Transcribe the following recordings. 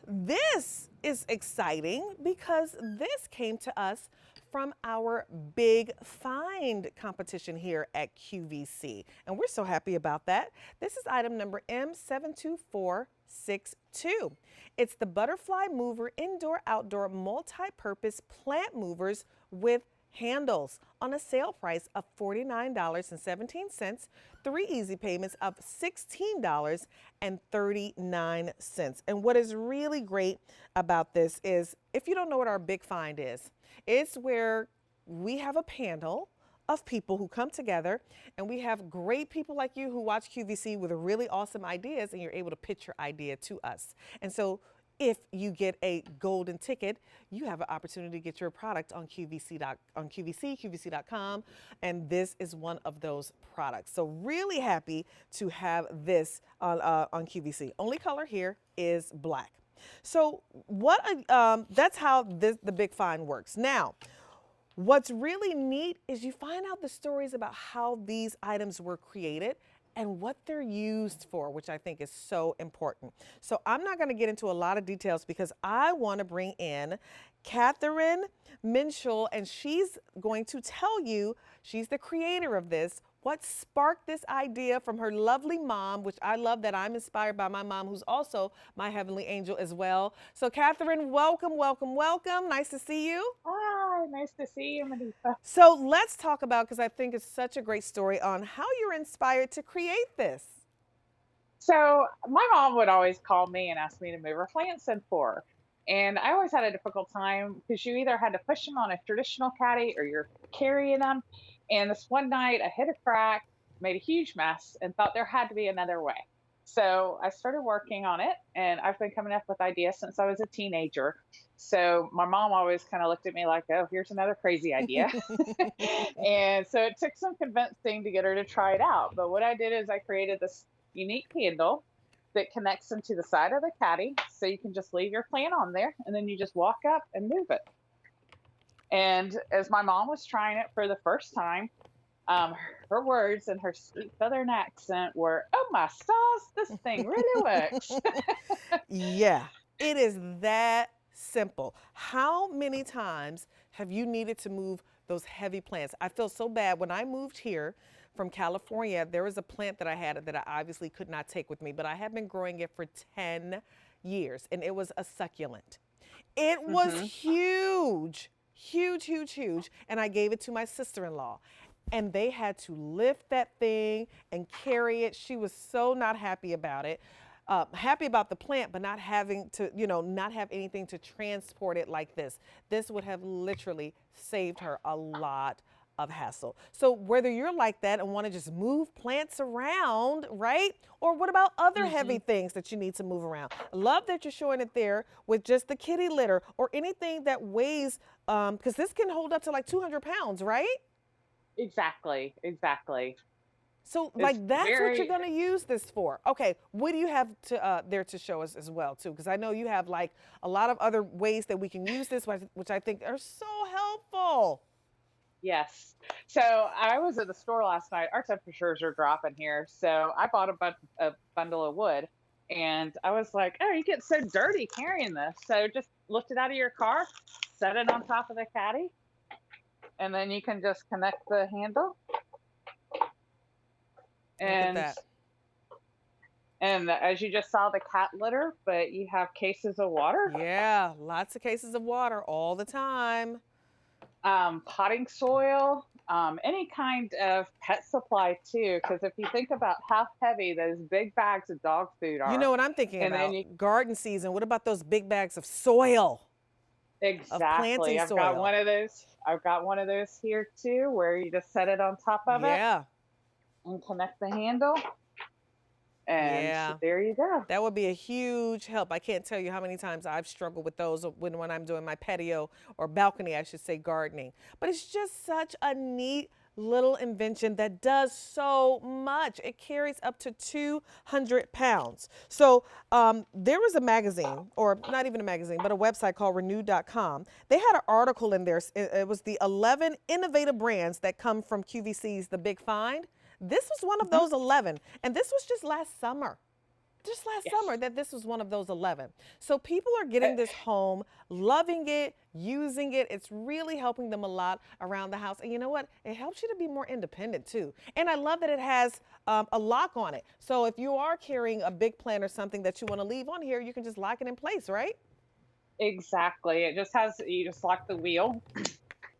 This is exciting because this came to us from our Big Find competition here at QVC. And we're so happy about that. This is item number M72462. It's the Butterfly Mover Indoor Outdoor Multi-Purpose Plant Movers with handles on a sale price of $49.17, 3 easy payments of $16.39. And what is really great about this is, if you don't know what our Big Find is, it's where we have a panel of people who come together, and we have great people like you who watch QVC with really awesome ideas, and you're able to pitch your idea to us. And so if you get a golden ticket, you have an opportunity to get your product on QVC, QVC.com, and this is one of those products. So really happy to have this on QVC. Only color here is black. So that's how the Big Find works. Now, what's really neat is you find out the stories about how these items were created and what they're used for, which I think is so important. So I'm not gonna get into a lot of details because I wanna bring in Catherine Minshall, and she's going to tell you, she's the creator of this, what sparked this idea from her lovely mom, which I love that I'm inspired by my mom, who's also my heavenly angel as well. So Catherine, welcome, welcome, welcome. Nice to see you. Hi, nice to see you, Melissa. So let's talk about, because I think it's such a great story, on how you're inspired to create this. So, my mom would always call me and ask me to move her plants in for her. And I always had a difficult time because you either had to push them on a traditional caddy or you're carrying them. And this one night I hit a crack, made a huge mess, and thought there had to be another way. So I started working on it, and I've been coming up with ideas since I was a teenager. So my mom always kind of looked at me like, oh, here's another crazy idea. And so it took some convincing to get her to try it out. But what I did is I created this unique handle that connects into the side of the caddy. So you can just leave your plant on there and then you just walk up and move it. And as my mom was trying it for the first time, um, her words and her sweet southern accent were, "Oh my stars, this thing really works." Yeah, it is that simple. How many times have you needed to move those heavy plants? I feel so bad. When I moved here from California, there was a plant that I had that I obviously could not take with me, but I have been growing it for 10 years, and it was a succulent. It was Hmm. huge, huge, huge, huge. And I gave it to my sister-in-law. And they had to lift that thing and carry it. She was so not happy about it. Happy about the plant, but not having to, not have anything to transport it like this. This would have literally saved her a lot of hassle. So whether you're like that and want to just move plants around, right? Or what about other Hmm. heavy things that you need to move around? Love that you're showing it there with just the kitty litter or anything that weighs, because this can hold up to like 200 pounds, right? Exactly, exactly. So It's like that's what you're very, gonna use this for. Okay, what do you have to there to show us as well too? Because I know you have like a lot of other ways that we can use this, which I think are so helpful. yes. So I was at the store last night. Our temperatures are dropping here. So I bought a bundle of wood and I was like, oh, you get so dirty carrying this. So just lift it out of your car, set it on top of the caddy, and then you can just connect the handle Look at and that. as you just saw the cat litter, but you have cases of water, Yeah, lots of cases of water all the time. potting soil, any kind of pet supply too. Because if you think about how heavy those big bags of dog food You know are, what I'm thinking and then about? you Garden season. What about those big bags of soil, of exactly, planting I've got soil? one of those. I've got one of those here too, where you just set it on top of it Yeah, and connect the handle, and yeah. there you go. That would be a huge help. I can't tell you how many times I've struggled with those when I'm doing my patio or balcony, I should say, gardening. But it's just such a neat little invention that does so much. It carries up to 200 pounds. So there was a magazine, or not even a magazine, but a website called renew.com. They had an article in there. It was the 11 innovative brands that come from QVC's The Big Find. This was one of Mhm. those 11, and this was just last summer. just last Yes. summer that this was one of those 11. So people are getting this home, loving it, using it. It's really helping them a lot around the house. And you know what? It helps you to be more independent too. And I love that it has a lock on it. So if you are carrying a big plant or something that you want to leave on here, you can just lock it in place, right? Exactly. It just has, you just lock the wheel.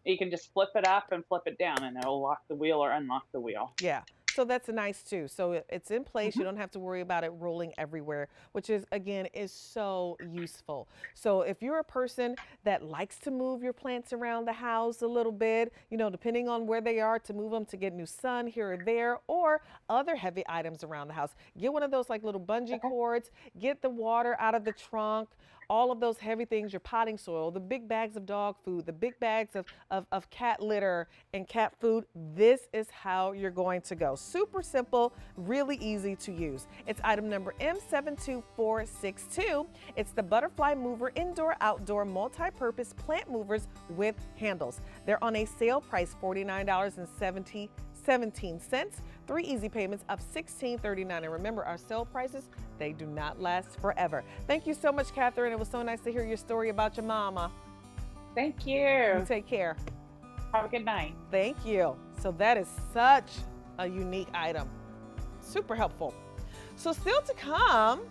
You can just flip it up and flip it down, and it'll lock the wheel or unlock the wheel. Yeah. So that's nice too. So it's in place. You Mhm. don't have to worry about it rolling everywhere, which is again is so useful. So if you're a person that likes to move your plants around the house a little bit, depending on where they are, to move them to get new sun here or there, or other heavy items around the house, get one of those like little bungee Okay. cords, get the water out of the trunk, all of those heavy things, your potting soil, the big bags of dog food, the big bags of cat litter and cat food. This is how you're going to go. Super simple, really easy to use. It's item number M72462. It's the Butterfly Mover Indoor Outdoor Multi-Purpose Plant Movers with Handles. They're on a sale price, $49.17. 3 easy payments of $16.39. And remember, our sale prices, they do not last forever. Thank you so much, Catherine. It was so nice to hear your story about your mama. Thank You you. take care. Have a good night. Thank you. So that is such a unique item. Super helpful. So still to come,